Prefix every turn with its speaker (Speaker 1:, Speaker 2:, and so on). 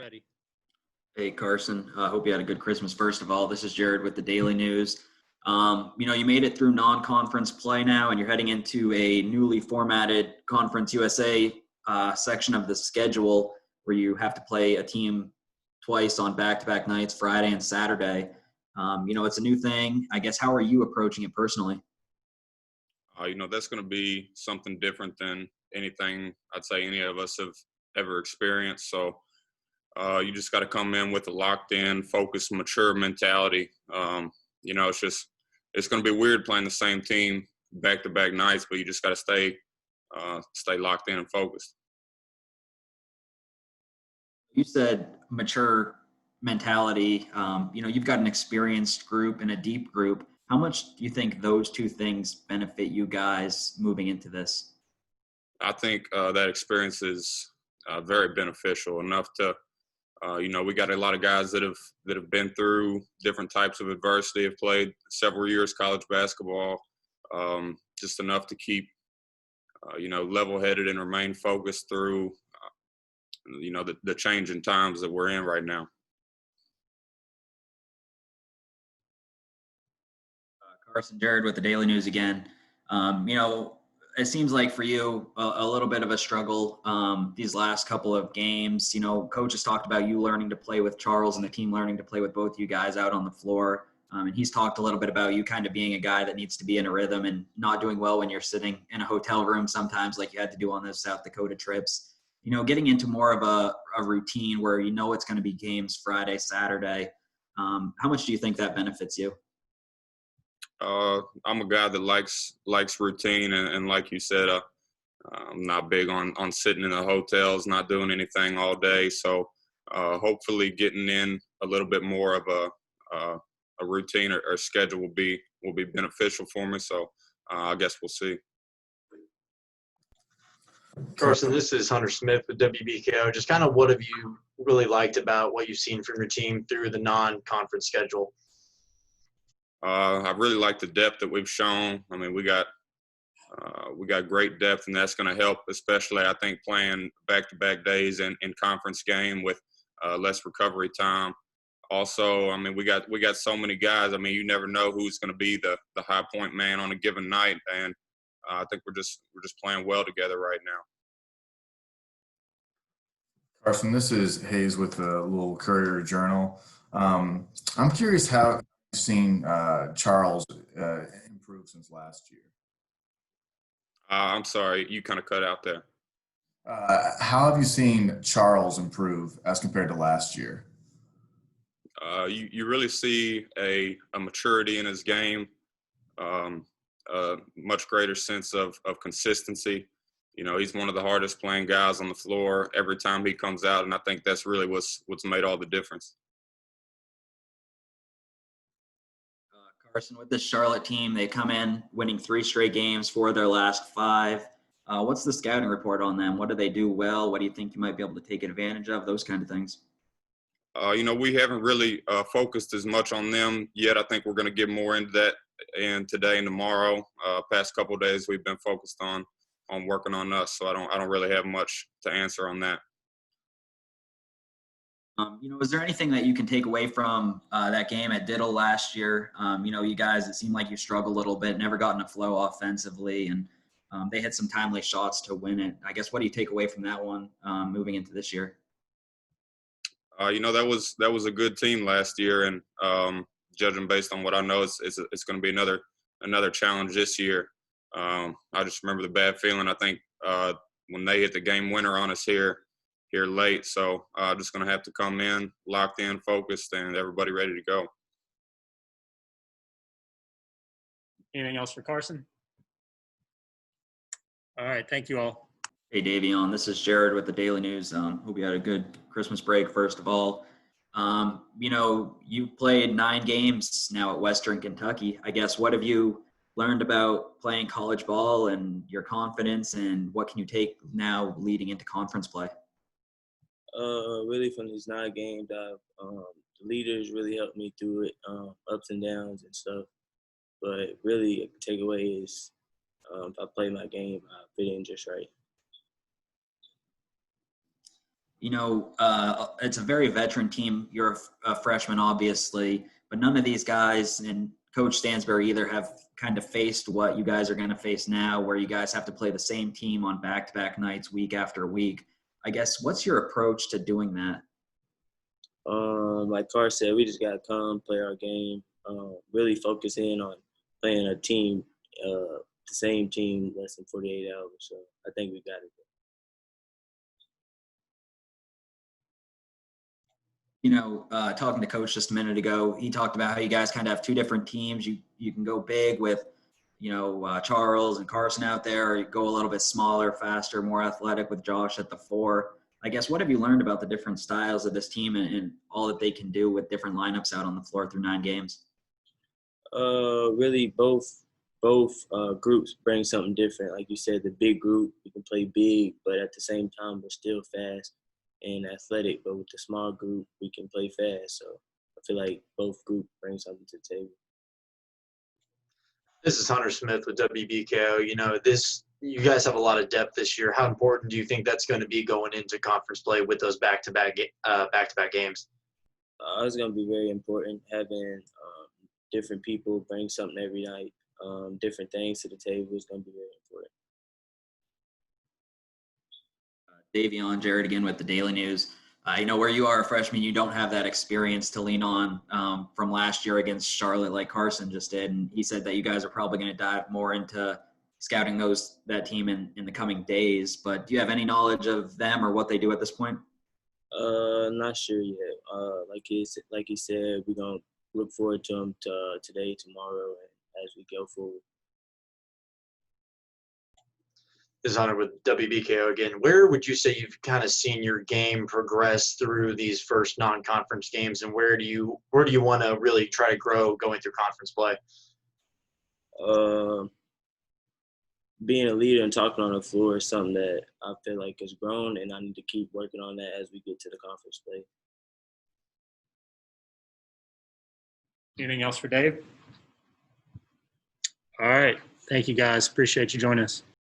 Speaker 1: ready.
Speaker 2: Hey, Carson. I hope you had a good Christmas. First of all, this is Jared with the Daily News. You made it through non-conference play now, and you're heading into a newly formatted Conference USA section of the schedule where you have to play a team twice on back-to-back nights, Friday and Saturday. It's a new thing. I guess, how are you approaching it personally?
Speaker 3: That's going to be something different than anything I'd say any of us have ever experienced. So you just got to come in with a locked-in, focused, mature mentality. It's going to be weird playing the same team back-to-back nights, but you just got to stay locked in and focused.
Speaker 2: You said mature mentality. You've got an experienced group and a deep group. How much do you think those two things benefit you guys moving into this?
Speaker 3: I think that experience is very beneficial enough to, we got a lot of guys that have been through different types of adversity, have played several years college basketball, just enough to keep, level-headed and remain focused through, the changing times that we're in right now.
Speaker 2: Carson, Jared with the Daily News again. It seems like for you a little bit of a struggle these last couple of games. Coach has talked about you learning to play with Charles and the team learning to play with both you guys out on the floor. And he's talked a little bit about you kind of being a guy that needs to be in a rhythm and not doing well when you're sitting in a hotel room sometimes like you had to do on those South Dakota trips. Getting into more of a routine where it's going to be games Friday, Saturday. How much do you think that benefits you?
Speaker 3: I'm a guy that likes routine, and like you said, I'm not big on sitting in the hotels, not doing anything all day. So hopefully, getting in a little bit more of a routine or schedule will be beneficial for me. So I guess we'll see.
Speaker 1: Carson, this is Hunter Smith with WKU. Just kind of what have you really liked about what you've seen from your team through the non-conference schedule?
Speaker 3: I really like the depth that we've shown. I mean, we got great depth, and that's going to help, especially I think playing back-to-back days in conference game with less recovery time. Also, I mean, we got so many guys. I mean, you never know who's going to be the high point man on a given night, and I think we're just playing well together right now.
Speaker 4: Carson, this is Hayes with the Louisville Courier Journal. I'm curious how you've seen Charles improve since last year.
Speaker 3: I'm sorry, you kind of cut out there.
Speaker 4: How have you seen Charles improve as compared to last year?
Speaker 3: You really see a maturity in his game, a much greater sense of consistency. He's one of the hardest playing guys on the floor every time he comes out, and I think that's really what's made all the difference.
Speaker 2: Carson, with this Charlotte team, they come in winning 3 straight games, 4 of their last 5. What's the scouting report on them? What do they do well? What do you think you might be able to take advantage of? Those kind of things.
Speaker 3: We haven't really focused as much on them yet. I think we're going to get more into that and today and tomorrow. Past couple of days, we've been focused on working on us, so I don't really have much to answer on that.
Speaker 2: Is there anything that you can take away from that game at Diddle last year? You guys, it seemed like you struggled a little bit, never got in a flow offensively, and they hit some timely shots to win it. I guess, what do you take away from that one moving into this year?
Speaker 3: That was a good team last year, and judging based on what I know, it's going to be another challenge this year. I just remember the bad feeling, I think, when they hit the game winner on us here late. So just going to have to come in, locked in, focused, and everybody ready to go.
Speaker 5: Anything else for Carson? All right. Thank you all.
Speaker 2: Hey, Dayvion, this is Jared with the Daily News. Hope you had a good Christmas break, first of all. You played 9 games now at Western Kentucky. I guess, what have you learned about playing college ball and your confidence, and what can you take now leading into conference play?
Speaker 6: Really from these 9 games, the leaders really helped me through it, ups and downs and stuff. But really, a takeaway is if I play my game, I fit in just right.
Speaker 2: It's a very veteran team. You're a freshman, obviously, but none of these guys and Coach Stansbury either have kind of faced what you guys are going to face now, where you guys have to play the same team on back-to-back nights, week after week. I guess, what's your approach to doing that?
Speaker 6: Like Carson said, we just got to come, play our game, really focus in on playing a team, the same team, less than 48 hours. So I think we got it.
Speaker 2: Talking to Coach just a minute ago, he talked about how you guys kind of have two different teams. You can go big with, Charles and Carson out there, or you go a little bit smaller, faster, more athletic with Josh at the 4. I guess, what have you learned about the different styles of this team and all that they can do with different lineups out on the floor through 9 games?
Speaker 6: Really, both groups bring something different. Like you said, the big group, we can play big, but at the same time, we're still fast and athletic. But with the small group, we can play fast. So I feel like both groups bring something to the table.
Speaker 1: This is Hunter Smith with WBKO. You guys have a lot of depth this year. How important do you think that's going to be going into conference play with those back-to-back games?
Speaker 6: It's going to be very important having different people bring something every night, different things to the table is going to be very important.
Speaker 2: Dayvion, Jared again with the Daily News. Where you are a freshman, you don't have that experience to lean on from last year against Charlotte like Carson just did. And he said that you guys are probably going to dive more into scouting that team in the coming days. But do you have any knowledge of them or what they do at this point?
Speaker 6: Not sure yet. Like he said, we're going to look forward to them today, tomorrow, and as we go forward.
Speaker 1: This is Hunter with WBKO again. Where would you say you've kind of seen your game progress through these first non-conference games, and where do you want to really try to grow going through conference play?
Speaker 6: Being a leader and talking on the floor is something that I feel like has grown, and I need to keep working on that as we get to the conference play.
Speaker 5: Anything else for Dave? All right. Thank you, guys. Appreciate you joining us.